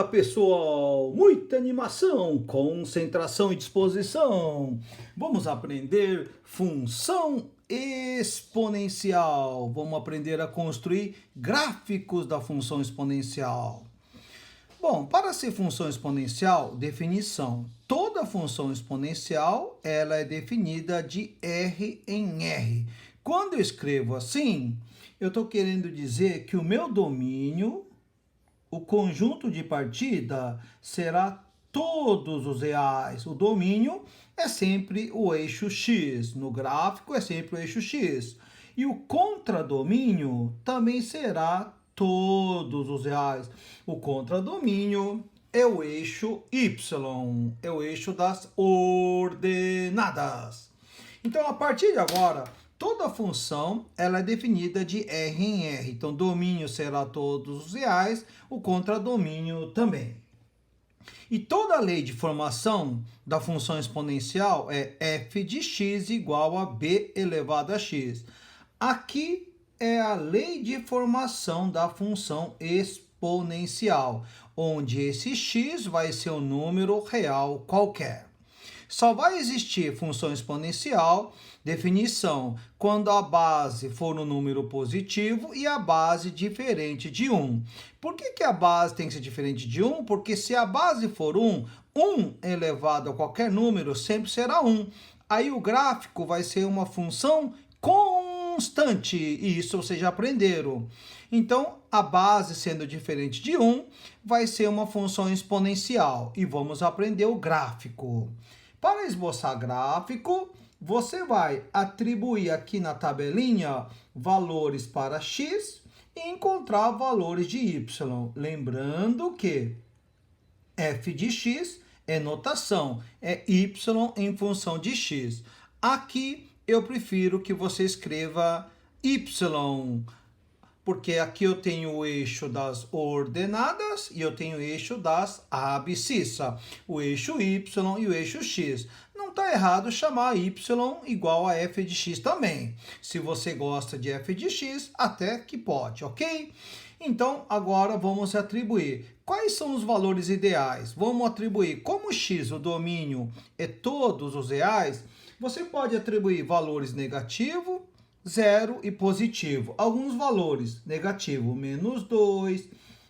pessoal, muita animação, concentração e disposição. Vamos aprender função exponencial. Vamos aprender a construir gráficos da função exponencial. Bom, para ser função exponencial, definição. Toda função exponencial, ela é definida de R em R. Quando eu escrevo assim, eu estou querendo dizer que o meu domínio, o conjunto de partida, será todos os reais. O domínio é sempre o eixo X. No gráfico é sempre o eixo X. E o contradomínio também será todos os reais. O contradomínio é o eixo Y, é o eixo das ordenadas. Então, a partir de agora, toda função ela é definida de R em R. Então, domínio será todos os reais, o contradomínio também. E toda a lei de formação da função exponencial é f de x igual a b elevado a x. Aqui é a lei de formação da função exponencial, onde esse x vai ser um número real qualquer. Só vai existir função exponencial, definição, quando a base for um número positivo e a base diferente de 1. Por que a base tem que ser diferente de 1? Porque se a base for 1, 1 elevado a qualquer número sempre será 1. Aí o gráfico vai ser uma função constante, e isso vocês já aprenderam. Então, a base sendo diferente de 1, vai ser uma função exponencial. E vamos aprender o gráfico. Para esboçar gráfico, você vai atribuir aqui na tabelinha valores para x e encontrar valores de y. Lembrando que f de x é notação, é y em função de x. Aqui eu prefiro que você escreva y, porque aqui eu tenho o eixo das ordenadas e eu tenho o eixo das abscissa, o eixo y e o eixo x. Não está errado chamar y igual a f de x também. Se você gosta de f de x, até que pode, ok? Então, agora vamos atribuir. Quais são os valores ideais? Vamos atribuir, como x, o domínio, é todos os reais, você pode atribuir valores negativos, 0 e positivo. Alguns valores, negativo, menos 2,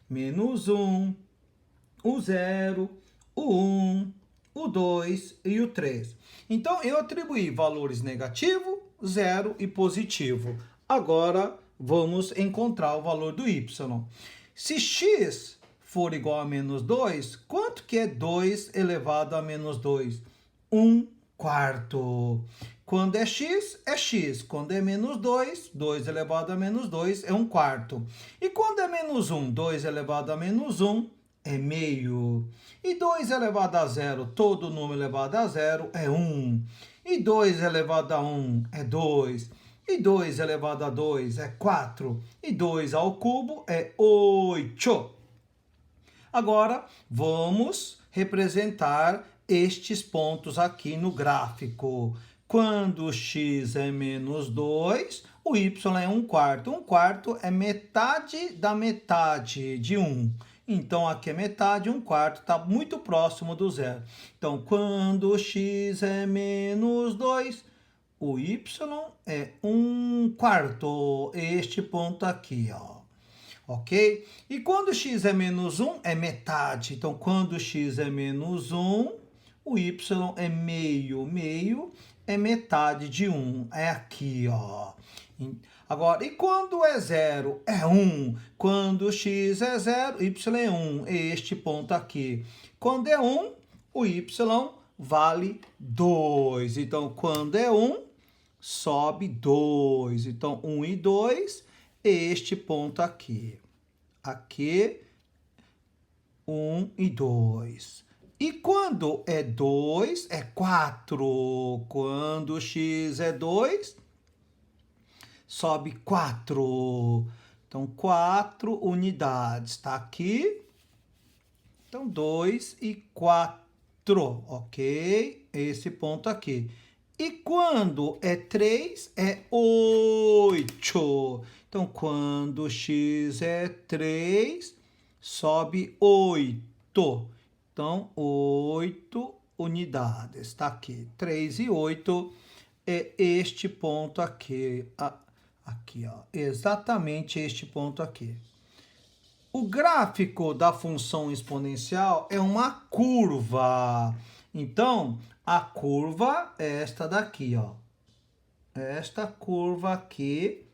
menos 1, o 0, o 1, o 2 e o 3. Então, eu atribuí valores negativo, 0 e positivo. Agora, vamos encontrar o valor do y. Se x for igual a menos 2, quanto que é 2 elevado a menos 2? 1 quarto. Quando é x, é x. Quando é menos 2, 2 elevado a menos 2 é 1 quarto. E quando é menos 1, 2 elevado a menos 1 é meio. E 2 elevado a 0, todo número elevado a 0 é 1. E 2 elevado a 1 é 2. E 2 elevado a 2 é 4. E 2 ao cubo é 8. Agora, vamos representar estes pontos aqui no gráfico. Quando x é menos 2, o y é 1 quarto. 1 quarto é metade da metade de 1. Então, aqui é metade, 1 quarto está muito próximo do zero. Então, quando x é menos 2, o y é 1 quarto. Este ponto aqui, ó. Ok? E quando x é menos 1, é metade. Então, quando x é menos 1, o y é meio. Meio é metade de 1. É aqui, ó. Agora, e quando é 0? É 1. Quando x é 0, y é 1. É este ponto aqui. Quando é 1, o y vale 2. Então, quando é 1, sobe 2. Então, 1 e 2, este ponto aqui. Aqui, 1 e 2. E quando é 2, é 4. Quando x é 2, sobe 4. Então, 4 unidades. Está aqui. Então, 2 e 4. Ok? Esse ponto aqui. E quando é 3, é 8. Então, quando x é 3, sobe 8. Então, 8 unidades. Está aqui. 3 e 8 é este ponto aqui. Aqui, ó. Exatamente este ponto aqui. O gráfico da função exponencial é uma curva. Então, a curva é esta daqui, ó. Esta curva aqui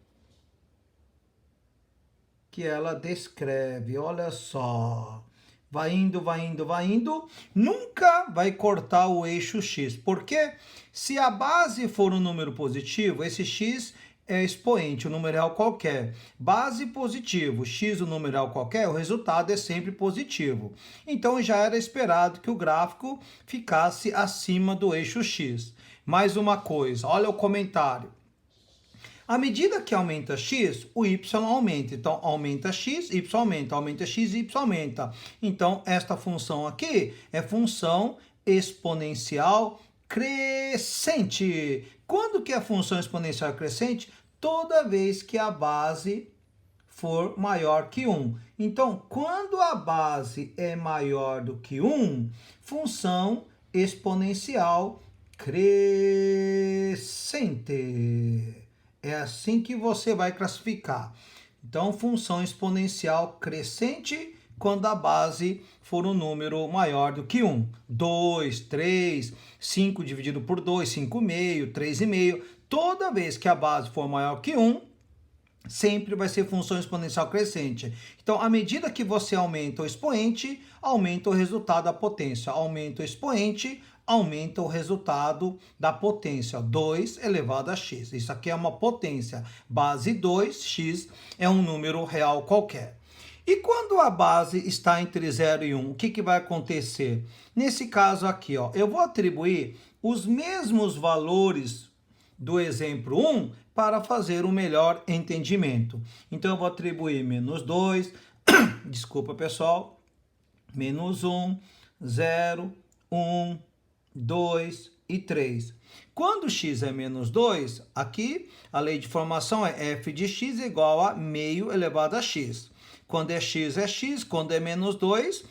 que ela descreve. Olha só. Vai indo, vai indo, vai indo. Nunca vai cortar o eixo x. Porque se a base for um número positivo, esse x é expoente, um numeral qualquer. Base positivo, x um numeral qualquer, o resultado é sempre positivo. Então já era esperado que o gráfico ficasse acima do eixo x. Mais uma coisa, olha o comentário. À medida que aumenta x, o y aumenta. Então, aumenta x, y aumenta. Aumenta x, y aumenta. Então, esta função aqui é função exponencial crescente. Quando que é função exponencial crescente? Toda vez que a base for maior que 1. Então, quando a base é maior do que 1, função exponencial crescente. É assim que você vai classificar. Então, função exponencial crescente quando a base for um número maior do que 1. 2, 3, 5 dividido por 2, 5,5, 3,5. Toda vez que a base for maior que 1, sempre vai ser função exponencial crescente. Então, à medida que você aumenta o expoente, aumenta o resultado da potência. Aumenta o expoente, aumenta o resultado da potência, 2 elevado a x. Isso aqui é uma potência. Base 2, x é um número real qualquer. E quando a base está entre 0 e 1, o que vai acontecer? Nesse caso aqui, ó, eu vou atribuir os mesmos valores do exemplo 1 para fazer um melhor entendimento. Então, eu vou atribuir menos 2, desculpa pessoal, menos 1, 0, 1, 2 e 3. Quando x é menos 2, aqui a lei de formação é f de x igual a meio elevado a x. Quando é x, quando é menos 2,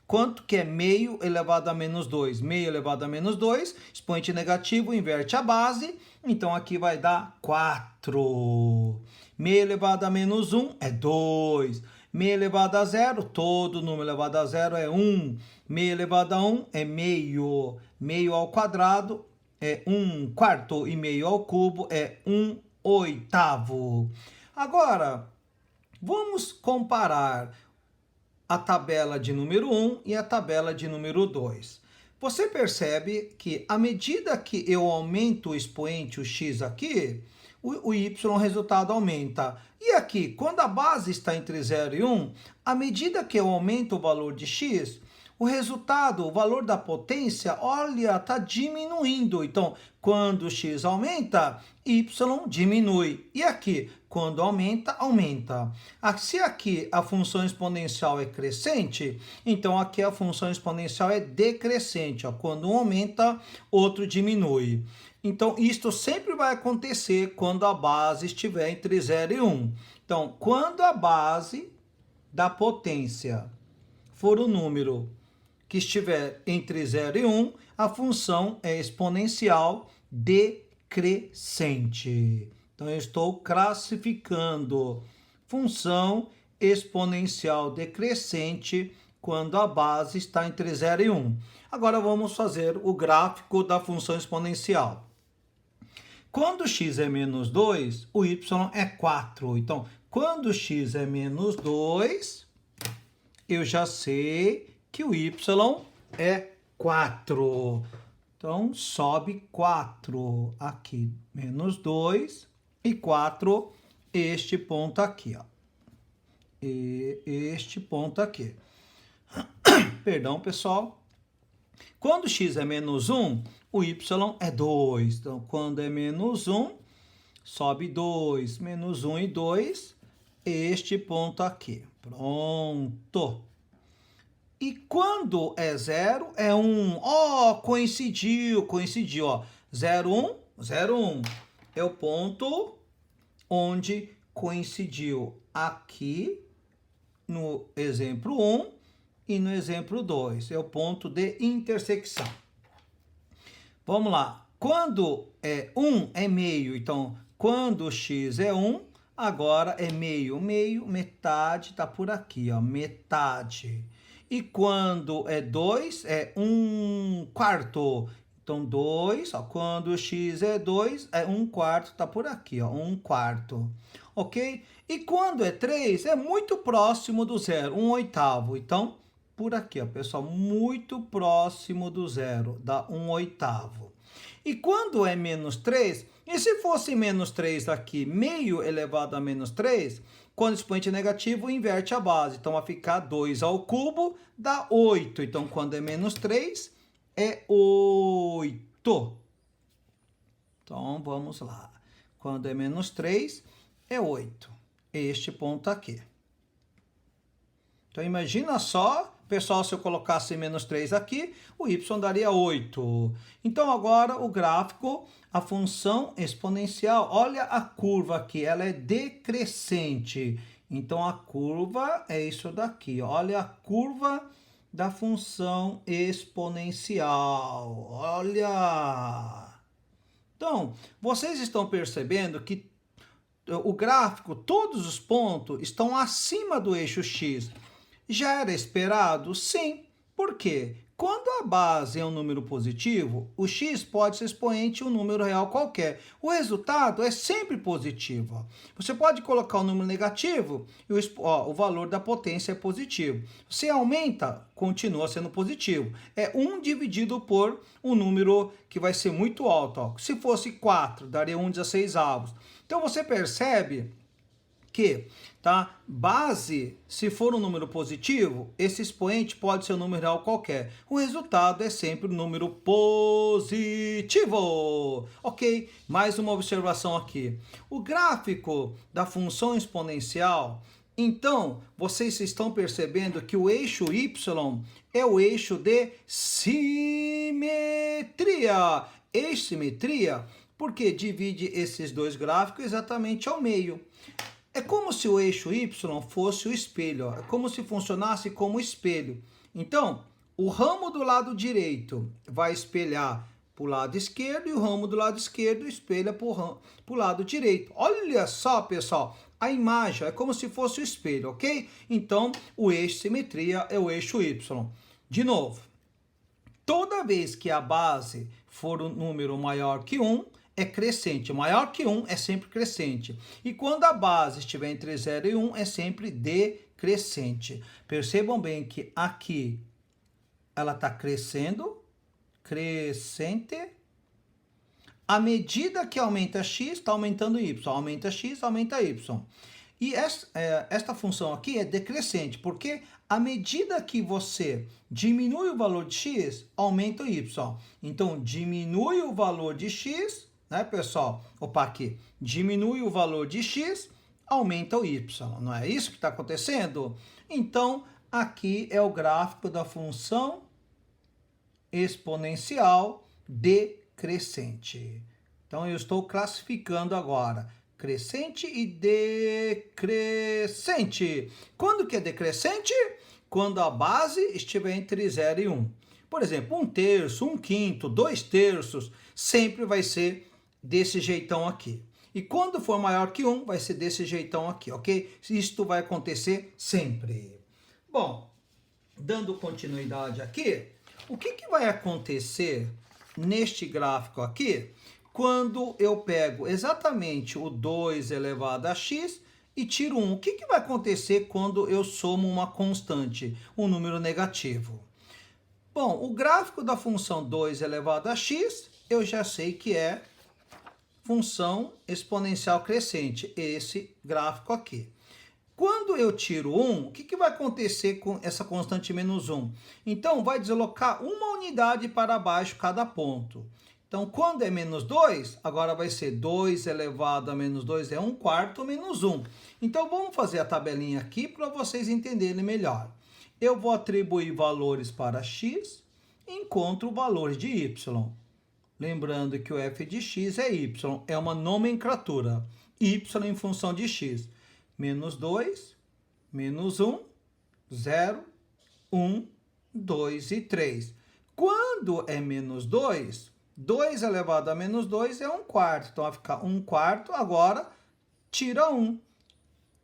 quanto que é meio elevado a menos 2? Meio elevado a menos 2, expoente negativo, inverte a base, então aqui vai dar 4. Meio elevado a menos 1 é 2. Meio elevado a 0, todo número elevado a 0 é 1. Meio elevado a 1 é meio. Meio ao quadrado é 1 quarto e meio ao cubo é 1 oitavo. Agora, vamos comparar a tabela de número 1 e a tabela de número 2. Você percebe que à medida que eu aumento o expoente, o x aqui, o y, o resultado aumenta. E aqui, quando a base está entre 0 e 1, à medida que eu aumento o valor de x, o resultado, o valor da potência, olha, está diminuindo. Então, quando x aumenta, y diminui. E aqui, quando aumenta, aumenta. Se aqui a função exponencial é crescente, então aqui a função exponencial é decrescente. Ó. Quando um aumenta, outro diminui. Então, isto sempre vai acontecer quando a base estiver entre 0 e 1. Então, quando a base da potência for o número que estiver entre 0 e 1, a função é exponencial decrescente. Então, eu estou classificando função exponencial decrescente quando a base está entre 0 e 1. Agora, vamos fazer o gráfico da função exponencial. Quando x é menos 2, o y é 4. Então, quando x é menos 2, eu já sei que o y é 4. Então, sobe 4 aqui, menos 2 e 4, este ponto aqui, ó. E este ponto aqui. Perdão, pessoal. Quando x é menos 1, o y é 2. Então, quando é menos 1, sobe 2. Menos 1 e 2, este ponto aqui. Pronto. E quando é 0, é 1. Ó, coincidiu, ó. 0, 1, 0, 1. É o ponto onde coincidiu aqui no exemplo 1 e no exemplo 2 é o ponto de intersecção. Vamos lá. Quando é 1 é meio, então quando x é 1, agora é meio. Meio, metade, tá por aqui, ó, metade. E quando é 2, é 1/4. Então 2, ó, quando x é 2, é 1/4, tá por aqui, ó, 1/4. Ok? E quando é 3, é muito próximo do zero, 1/8. Então, por aqui, ó, pessoal, muito próximo do zero, dá 1/8. E quando é menos 3, e se fosse menos 3 aqui, meio elevado a menos 3, quando o expoente é negativo, inverte a base. Então, vai ficar 2 ao cubo, dá 8. Então, quando é menos 3, é 8. Então, vamos lá. Quando é menos 3, é 8. Este ponto aqui. Então, imagina só, pessoal, se eu colocasse menos 3 aqui, o y daria 8. Então, agora, o gráfico, a função exponencial. Olha a curva aqui, ela é decrescente. Então, a curva é isso daqui. Olha a curva da função exponencial. Olha! Então, vocês estão percebendo que o gráfico, todos os pontos estão acima do eixo x. Já era esperado? Sim. Por quê? Quando a base é um número positivo, o x pode ser expoente um número real qualquer. O resultado é sempre positivo. Você pode colocar um número negativo e o valor da potência é positivo. Se aumenta, continua sendo positivo. É 1 dividido por um número que vai ser muito alto. Ó. Se fosse 4, daria 1/16. Então você percebe que, tá? Base, se for um número positivo, esse expoente pode ser um número real qualquer. O resultado é sempre um número positivo. Ok? Mais uma observação aqui. O gráfico da função exponencial, então, vocês estão percebendo que o eixo y é o eixo de simetria. Eixo simetria, porque divide esses dois gráficos exatamente ao meio. É como se o eixo y fosse o espelho, ó. É como se funcionasse como espelho. Então, o ramo do lado direito vai espelhar para o lado esquerdo e o ramo do lado esquerdo espelha para o lado direito. Olha só, pessoal, a imagem é como se fosse o espelho, ok? Então, o eixo simetria é o eixo y. De novo, toda vez que a base for um número maior que 1, é crescente. Maior que 1 é sempre crescente. E quando a base estiver entre 0 e 1, é sempre decrescente. Percebam bem que aqui ela está crescendo, crescente. À medida que aumenta x, está aumentando y. Aumenta x, aumenta y. E esta função aqui é decrescente, porque à medida que você diminui o valor de x, aumenta o y. Então, diminui o valor de x, né, pessoal? Opa, aqui. Diminui o valor de x, aumenta o y. Não é isso que está acontecendo? Então, aqui é o gráfico da função exponencial decrescente. Então, eu estou classificando agora crescente e decrescente. Quando que é decrescente? Quando a base estiver entre 0 e 1. Por exemplo, 1/3, 1/5, 2/3, sempre vai ser desse jeitão aqui. E quando for maior que 1, vai ser desse jeitão aqui, ok? Isto vai acontecer sempre. Bom, dando continuidade aqui, o que vai acontecer neste gráfico aqui quando eu pego exatamente o 2 elevado a x e tiro 1? O que vai acontecer quando eu somo uma constante, um número negativo? Bom, o gráfico da função 2 elevado a x, eu já sei que é função exponencial crescente, esse gráfico aqui. Quando eu tiro 1, o que vai acontecer com essa constante menos 1? Então, vai deslocar uma unidade para baixo cada ponto. Então, quando é menos 2, agora vai ser 2 elevado a menos 2 é 1/4 menos 1. Então, vamos fazer a tabelinha aqui para vocês entenderem melhor. Eu vou atribuir valores para x e encontro valores de y. Lembrando que o f de x é y, é uma nomenclatura. Y em função de x. Menos 2, menos 1, 0, 1, 2 e 3. Quando é menos 2, 2 elevado a menos 2 é 1/4. Então, vai ficar 1/4, agora tira 1.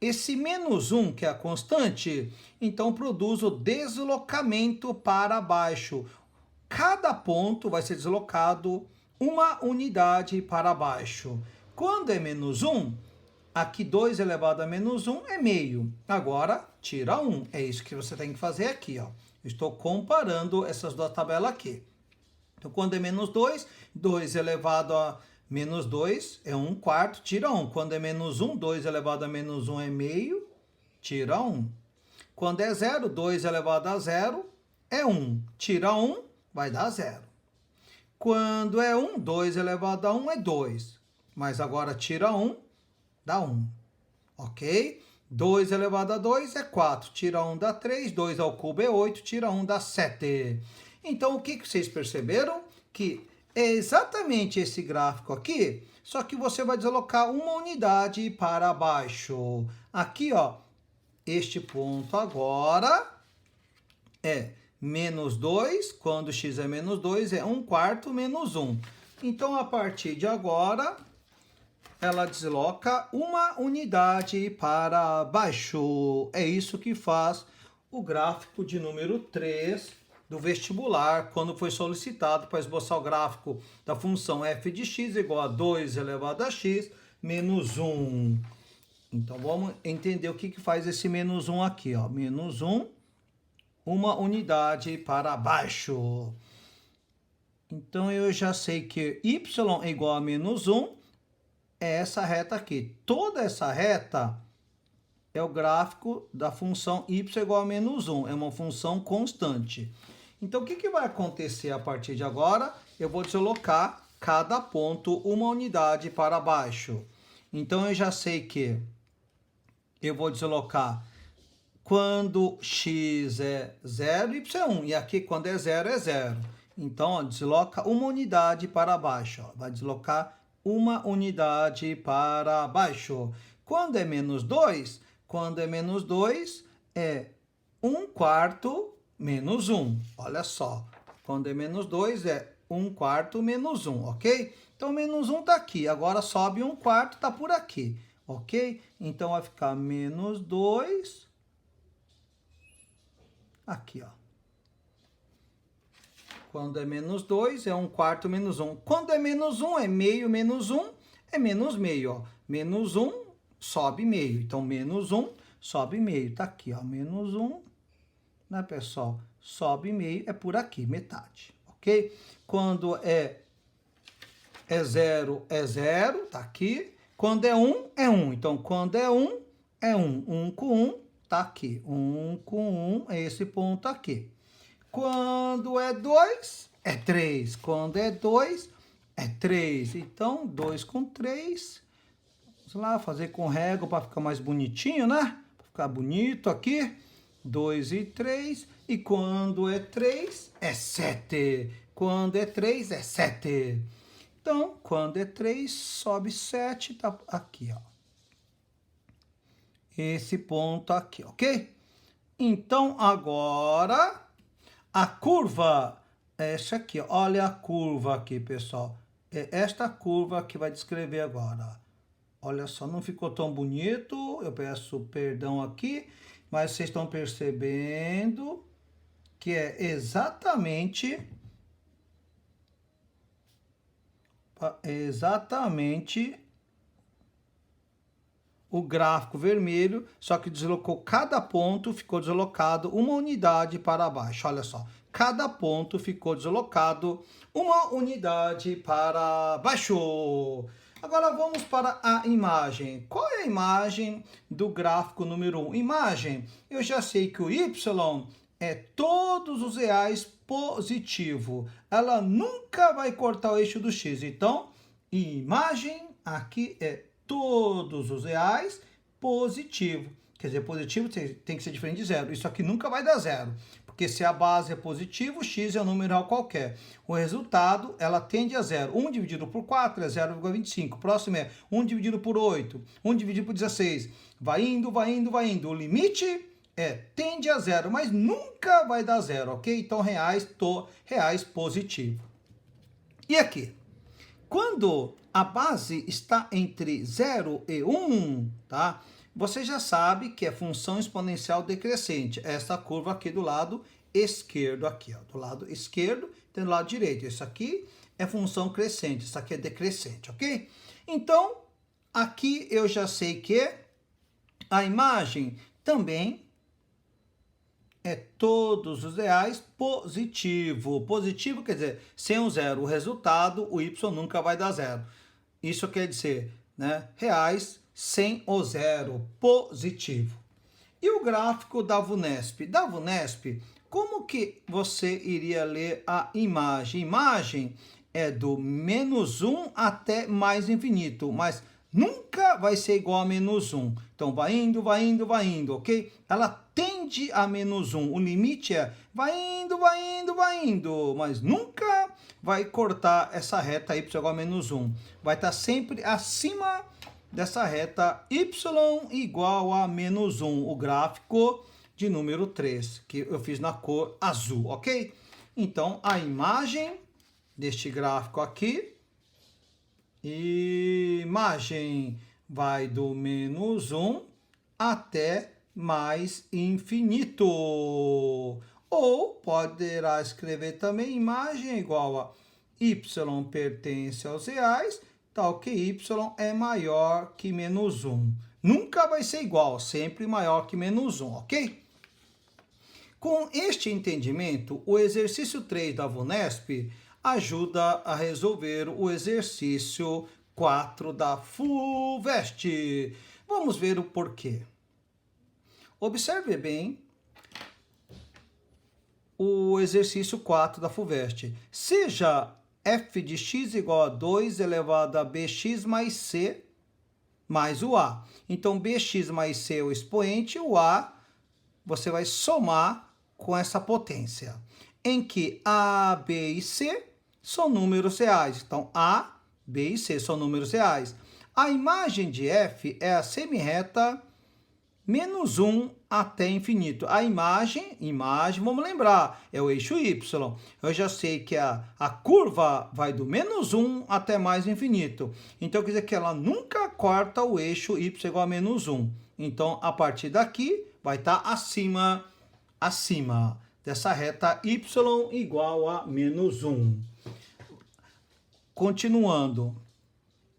Esse menos 1, que é a constante, então produz o deslocamento para baixo. Cada ponto vai ser deslocado uma unidade para baixo. Quando é menos 1, aqui 2 elevado a menos 1 é meio. Agora, tira 1. É isso que você tem que fazer aqui, ó. Estou comparando essas duas tabelas aqui. Então, quando é menos 2, 2 elevado a menos 2 é 1/4, tira 1. Quando é menos 1, 2 elevado a menos 1 é meio, tira 1. Quando é 0, 2 elevado a 0 é 1. Tira 1, vai dar 0. Quando é 1, 2 elevado a 1 é 2. Mas agora tira 1, dá 1. Ok? 2 elevado a 2 é 4. Tira 1 dá 3. 2 ao cubo é 8. Tira 1 dá 7. Então, o que vocês perceberam? Que é exatamente esse gráfico aqui, só que você vai deslocar uma unidade para baixo. Aqui, ó, este ponto agora é menos 2, quando x é menos 2, é 1/4 menos 1. Então, a partir de agora, ela desloca uma unidade para baixo. É isso que faz o gráfico de número 3 do vestibular, quando foi solicitado para esboçar o gráfico da função f de x igual a 2 elevado a x menos 1. Então, vamos entender o que faz esse menos 1 aqui, ó. Menos 1, uma unidade para baixo. Então, eu já sei que y é igual a menos 1 é essa reta aqui. Toda essa reta é o gráfico da função y igual a menos 1. É uma função constante. Então, o que vai acontecer a partir de agora? Eu vou deslocar cada ponto uma unidade para baixo. Então, eu já sei que eu vou deslocar quando x é 0, y é 1. E aqui, quando é 0, é 0. Então, ó, desloca uma unidade para baixo. Ó. Vai deslocar uma unidade para baixo. Quando é menos 2, é 1/4 menos 1. Olha só. Quando é menos 2, é 1/4 menos 1, ok? Então, menos 1 está aqui. Agora, sobe 1/4, está por aqui, ok? Então, vai ficar menos 2. Aqui, ó. Quando é menos 2, é 1/4 menos 1. Quando é menos 1, é meio menos 1, é menos meio, ó. Menos 1, sobe meio. Então, menos 1, sobe meio. Tá aqui, ó. Menos 1, né, pessoal? Sobe meio, é por aqui, metade, ok? Quando é 0, é 0, tá aqui. Quando é 1, é 1. Então, quando é 1, é 1. 1 com 1, tá aqui. 1 com 1 é esse ponto aqui. Quando é 2, é 3. Quando é 2, é 3. Então, 2 com 3. Vamos lá, fazer com régua para ficar mais bonitinho, né? Para ficar bonito aqui. 2 e 3. E quando é 3, é 7. Quando é 3, é 7. Então, quando é 3, sobe 7, tá aqui, ó. Esse ponto aqui, ok? Então, agora, a curva é essa aqui. Olha a curva aqui, pessoal. É esta curva que vai descrever agora. Olha só, não ficou tão bonito. Eu peço perdão aqui, mas vocês estão percebendo que é exatamente o gráfico vermelho, só que deslocou cada ponto, ficou deslocado uma unidade para baixo. Olha só, cada ponto ficou deslocado uma unidade para baixo. Agora vamos para a imagem. Qual é a imagem do gráfico número 1? Imagem, eu já sei que o y é todos os reais positivo. Ela nunca vai cortar o eixo do x. Então, imagem aqui é todos os reais positivo. Quer dizer, positivo tem que ser diferente de zero. Isso aqui nunca vai dar zero. Porque se a base é positivo, x é um número real qualquer. O resultado, ela tende a zero. 1 dividido por 4 é 0,25. Próximo é 1 dividido por 8. 1 dividido por 16. Vai indo, vai indo, vai indo. O limite tende a zero, mas nunca vai dar zero, ok? Então, reais positivo. E aqui? Quando a base está entre 0 e 1, tá? Você já sabe que é função exponencial decrescente. Essa curva aqui do lado esquerdo, aqui, ó. Do lado esquerdo, tem do lado direito. Isso aqui é função crescente, isso aqui é decrescente, ok? Então, aqui eu já sei que a imagem também é todos os reais positivo. Positivo quer dizer, sem o zero, o resultado, o y nunca vai dar zero. Isso quer dizer, né, reais sem o zero, positivo. E o gráfico da VUNESP? Da VUNESP, como que você iria ler a imagem? Imagem é do -1 até mais infinito, mas nunca vai ser igual a -1. Então, vai indo, vai indo, vai indo, ok? Ela tende a -1. O limite é vai indo, vai indo, vai indo, mas nunca vai cortar essa reta y igual a -1. Vai estar sempre acima dessa reta y igual a -1, o gráfico de número 3, que eu fiz na cor azul, ok? Então, a imagem deste gráfico aqui, imagem vai do -1 até mais infinito. Ou poderá escrever também imagem igual a y pertence aos reais, tal que y é maior que -1. Nunca vai ser igual, sempre maior que -1, ok? Com este entendimento, o exercício 3 da VUNESP ajuda a resolver o exercício 4 da FUVEST. Vamos ver o porquê. Observe bem o exercício 4 da FUVEST. Seja f de x igual a 2 elevado a bx mais c mais o a. Então, bx mais c é o expoente, o a você vai somar com essa potência, em que a, b e c são números reais. Então, a, b e c são números reais. A imagem de f é a semirreta -1 até infinito. A imagem, vamos lembrar, é o eixo y. Eu já sei que a curva vai do -1 até mais infinito. Então, quer dizer que ela nunca corta o eixo y igual a -1. Então, a partir daqui, vai estar acima dessa reta y igual a -1. Continuando.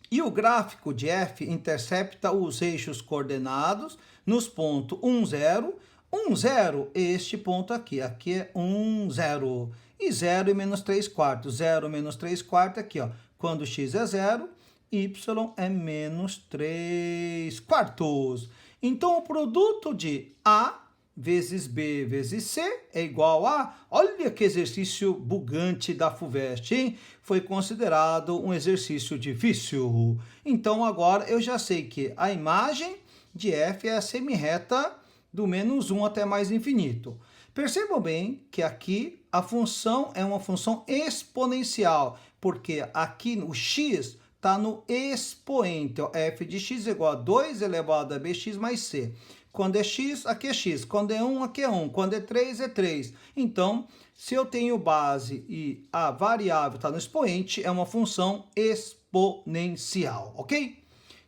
E o gráfico de f intercepta os eixos coordenados nos pontos 1, 0. 1, 0 é este ponto aqui. Aqui é 1, 0. E 0 e -3/4. 0 menos 3/4 aqui, ó. Quando x é 0, y é -3/4. Então, o produto de A vezes B vezes C é igual a... Olha que exercício bugante da FUVEST, hein? Foi considerado um exercício difícil. Então, agora eu já sei que a imagem de f é a semirreta do -1 até mais infinito. Percebam bem que aqui a função é uma função exponencial, porque aqui o x está no expoente. Ó, f de x é igual a 2 elevado a bx mais c. Quando é x, aqui é x. Quando é 1, aqui é 1. Quando é 3, é 3. Então, se eu tenho base e a variável está no expoente, é uma função exponencial, ok?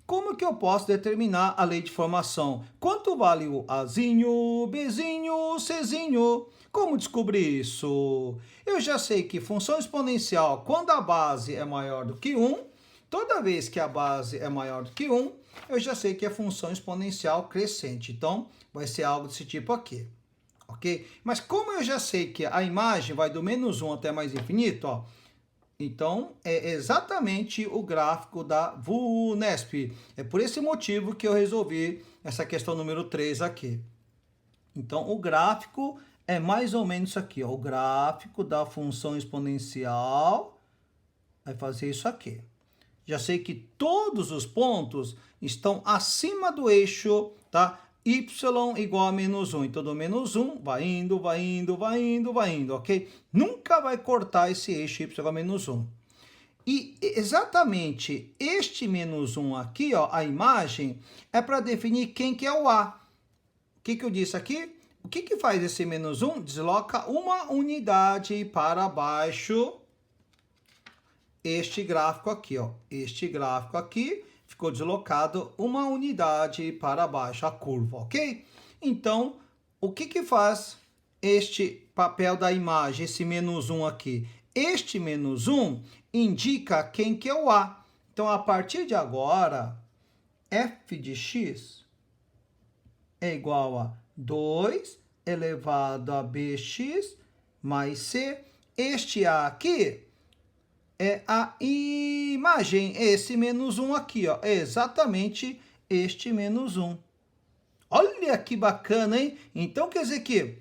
Como que eu posso determinar a lei de formação? Quanto vale o Azinho, Bzinho, Czinho? Como descobrir isso? Eu já sei que função exponencial, quando a base é maior do que 1, toda vez que a base é maior do que 1, eu já sei que é função exponencial crescente. Então, vai ser algo desse tipo aqui, ok? Mas como eu já sei que a imagem vai do -1 até mais infinito, ó, então é exatamente o gráfico da VUNESP. É por esse motivo que eu resolvi essa questão número 3 aqui. Então, o gráfico é mais ou menos isso aqui, ó, o gráfico da função exponencial vai fazer isso aqui. Já sei que todos os pontos estão acima do eixo, tá? Y igual a -1. Então, do -1 vai indo, vai indo, vai indo, vai indo, ok? Nunca vai cortar esse eixo y igual a -1. E exatamente este -1 aqui, ó, a imagem, é para definir quem que é o A. O que eu disse aqui? O que que faz esse menos 1? Desloca uma unidade para baixo. Este gráfico aqui, ó. Este gráfico aqui ficou deslocado uma unidade para baixo, a curva, ok? Então, o que que faz este papel da imagem, esse menos 1 aqui? Este menos 1 indica quem que é o A. Então, a partir de agora, f de x é igual a 2 elevado a bx mais c. Este A aqui é a imagem, esse menos 1 aqui, ó, é exatamente este menos 1. Olha que bacana, hein? Então, quer dizer que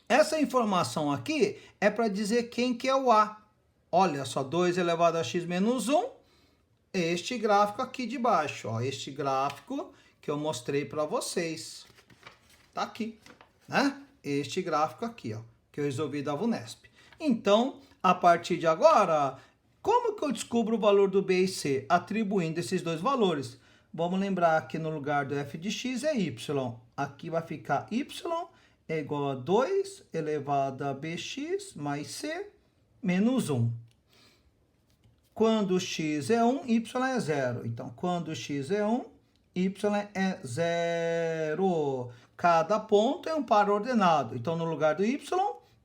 essa informação aqui é para dizer quem que é o A. Olha só, 2 elevado a x menos 1, este gráfico aqui de baixo, ó, este gráfico que eu mostrei para vocês. Tá aqui, né? Este gráfico aqui, ó, que eu resolvi da VUNESP. Então, a partir de agora, como que eu descubro o valor do B e C? Atribuindo esses dois valores. Vamos lembrar que no lugar do f de x é y. Aqui vai ficar y é igual a 2 elevado a bx mais c menos 1. Quando x é 1, y é 0. Então, quando x é 1, y é 0. Cada ponto é um par ordenado. Então, no lugar do y,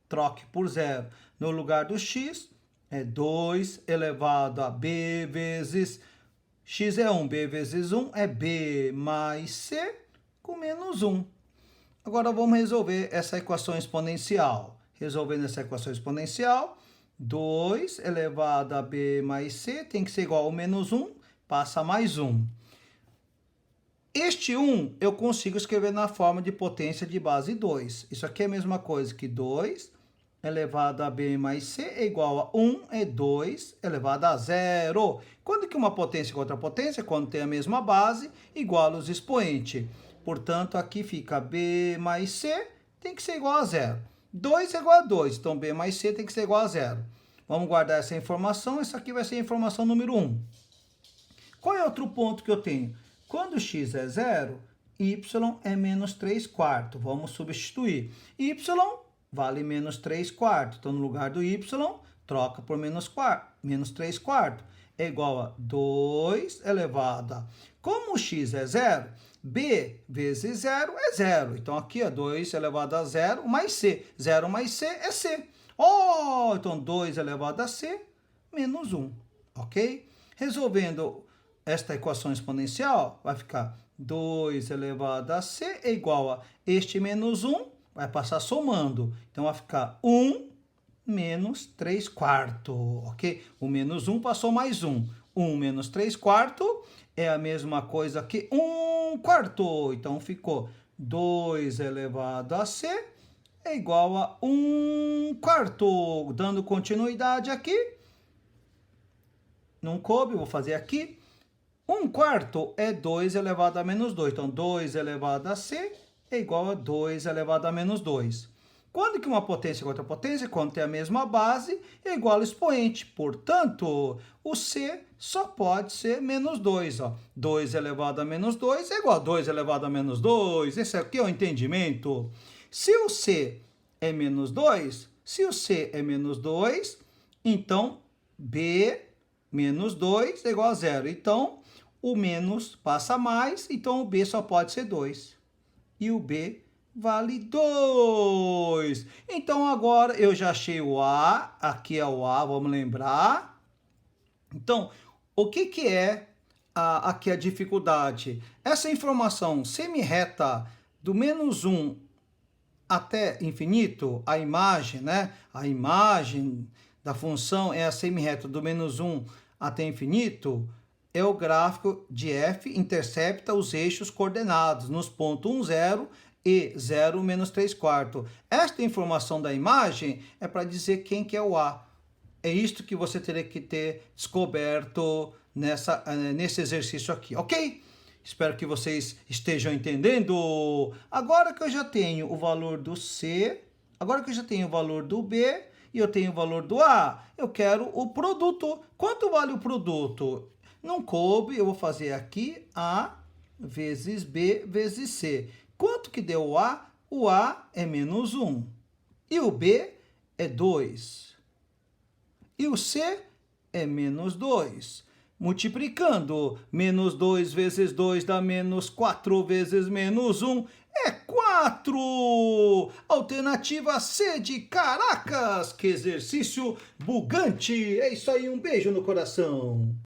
troque por 0. No lugar do x, é 2 elevado a b vezes x é 1, b vezes 1 é b mais c com menos 1. Agora vamos resolver essa equação exponencial. Resolvendo essa equação exponencial, 2 elevado a b mais c tem que ser igual ao menos 1, passa mais 1. Este 1 eu consigo escrever na forma de potência de base 2. Isso aqui é a mesma coisa que 2 elevado a b mais c é igual a 1, é 2 elevado a 0. Quando que uma potência com outra potência? Quando tem a mesma base, iguala os expoentes. Portanto, aqui fica b mais c tem que ser igual a 0. 2 é igual a 2, então b mais c tem que ser igual a 0. Vamos guardar essa informação, essa aqui vai ser a informação número 1. Qual é outro ponto que eu tenho? Quando x é 0, y é menos 3 quartos. Vamos substituir. Y vale menos 3 quartos. Então, no lugar do y, troca por menos 3 quartos. É igual a 2 elevado a... Como o x é 0, b vezes 0 é 0. Então, aqui é 2 elevado a 0 mais c. 0 mais c é c. Oh, então 2 elevado a c menos 1. Ok? Resolvendo esta equação exponencial, vai ficar 2 elevado a c é igual a este menos 1, vai passar somando. Então, vai ficar 1 menos 3 quartos, ok? O menos 1 passou mais 1. 1 menos 3 quartos é a mesma coisa que 1 quarto. Então, ficou 2 elevado a c é igual a 1 quarto. Dando continuidade aqui, não coube, vou fazer aqui. 1 quarto é 2 elevado a menos 2. Então, 2 elevado a c é igual a 2 elevado a menos 2. Quando que uma potência com outra potência, quando tem a mesma base, é igual ao expoente. Portanto, o c só pode ser menos 2. Ó. 2 elevado a menos 2 é igual a 2 elevado a menos 2. Esse aqui é o entendimento. Se o c é menos 2, então b menos 2 é igual a 0. Então, o menos passa mais, então o b só pode ser 2. E o b vale 2. Então, agora eu já achei o A. Aqui é o A, vamos lembrar. Então, o que que é aqui a dificuldade? Essa informação semi-reta do menos 1 até infinito, a imagem, né? A imagem da função é a semi-reta do menos 1 até infinito, é o gráfico de f, intercepta os eixos coordenados nos pontos 1, 0 e 0 menos 3 quartos. Esta informação da imagem é para dizer quem que é o A. É isto que você teria que ter descoberto nesse exercício aqui, ok? Espero que vocês estejam entendendo. Agora que eu já tenho o valor do C, agora que eu já tenho o valor do B e eu tenho o valor do A, eu quero o produto. Quanto vale o produto? Não coube, eu vou fazer aqui A vezes B vezes C. Quanto que deu o A? o A é menos 1. E o B é 2. E o C é menos 2. Multiplicando, menos 2 vezes 2 dá menos 4 vezes menos 1 é 4. Alternativa C de Caracas. Que exercício bugante. É isso aí, um beijo no coração.